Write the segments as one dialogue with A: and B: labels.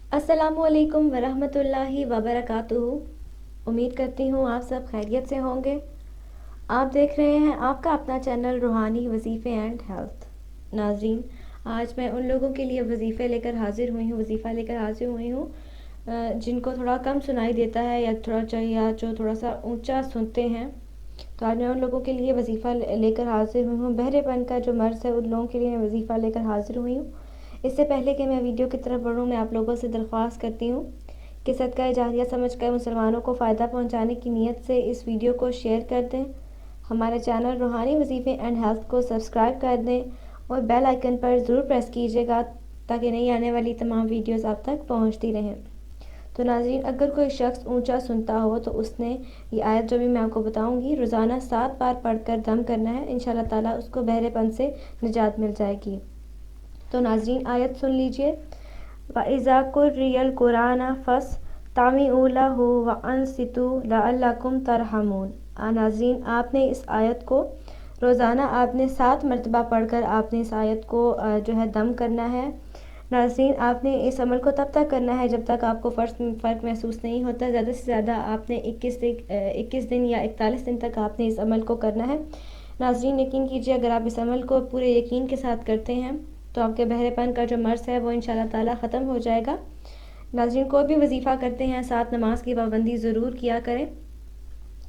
A: अस्सलामुअलैकुम वरहमतुल्लाहि वबरकातुहू। उम्मीद करती हूँ आप सब खैरियत से होंगे। आप देख रहे हैं आपका अपना चैनल रूहानी वजीफ़े एंड हेल्थ। नाज़रीन, आज मैं उन लोगों के लिए वजीफ़ा लेकर हाजिर हुई हूँ जिनको थोड़ा कम सुनाई देता है या जो थोड़ा सा ऊंचा सुनते हैं। तो आज मैं उन लोगों के लिए वजीफ़ा लेकर हाजिर हुई हूँ। बहरेपन का जो मर्ज़ है, उन लोगों के लिए मैं वजीफ़ा लेकर हाजिर हुई हूँ। इससे पहले कि मैं वीडियो की तरफ बढ़ूँ, मैं आप लोगों से दरख्वास्त करती हूँ कि सदका जारिया समझकर मुसलमानों को फ़ायदा पहुँचाने की नीयत से इस वीडियो को शेयर कर दें। हमारे चैनल रूहानी वजीफ़े एंड हेल्थ को सब्सक्राइब कर दें और बेल आइकन पर ज़रूर प्रेस कीजिएगा ताकि नई आने वाली तमाम वीडियोज़ आप तक पहुँचती रहें। तो नाज़रीन, अगर कोई शख्स ऊंचा सुनता हो तो उसने ये आयत जो भी मैं आपको बताऊंगी रोज़ाना 7 बार पढ़कर दम करना है। इंशाल्लाह ताला उसको बहरेपन से निजात मिल जाएगी। तो नाज़रीन, आयत सुन लीजिए। वइज़ा कुर्रियल कुरान फस तामिऊ लहु व अंसितू लअल्लकुम तरहमून। नाज़रीन, आपने इस आयत को रोज़ाना आपने 7 मरतबा पढ़कर आपने इस आयत को जो है दम करना है। नाज़रीन, आपने इस अमल को तब तक करना है जब तक आपको फ़र्क महसूस नहीं होता। ज़्यादा से ज़्यादा आपने 21 दिन या 41 दिन तक आपने इस अमल को करना है। नाज़रीन, यकीन कीजिए, अगर आप इस अमल को पूरे यकीन के साथ करते हैं तो आपके बहरेपन का जो मर्ज़ है वो इंशाल्लाह ताला ख़त्म हो जाएगा। नाज़रीन, कोई भी वजीफ़ा करते हैं 7 नमाज की पाबंदी ज़रूर किया करें।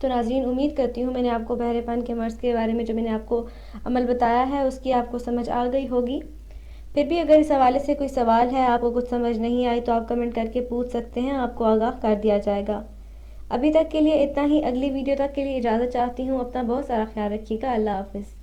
A: तो नाज़रीन, उम्मीद करती हूँ मैंने आपको बहरेपन के मर्ज़ के बारे में जो मैंने आपको अमल बताया है उसकी आपको समझ आ गई होगी। फिर भी अगर इस हवाले से कोई सवाल है, आपको कुछ समझ नहीं आई, तो आप कमेंट करके पूछ सकते हैं, आपको आगाह कर दिया जाएगा। अभी तक के लिए इतना ही। अगली वीडियो तक के लिए इजाज़त चाहती हूँ। अपना बहुत सारा ख्याल रखिएगा। अल्लाह हाफ़िज़।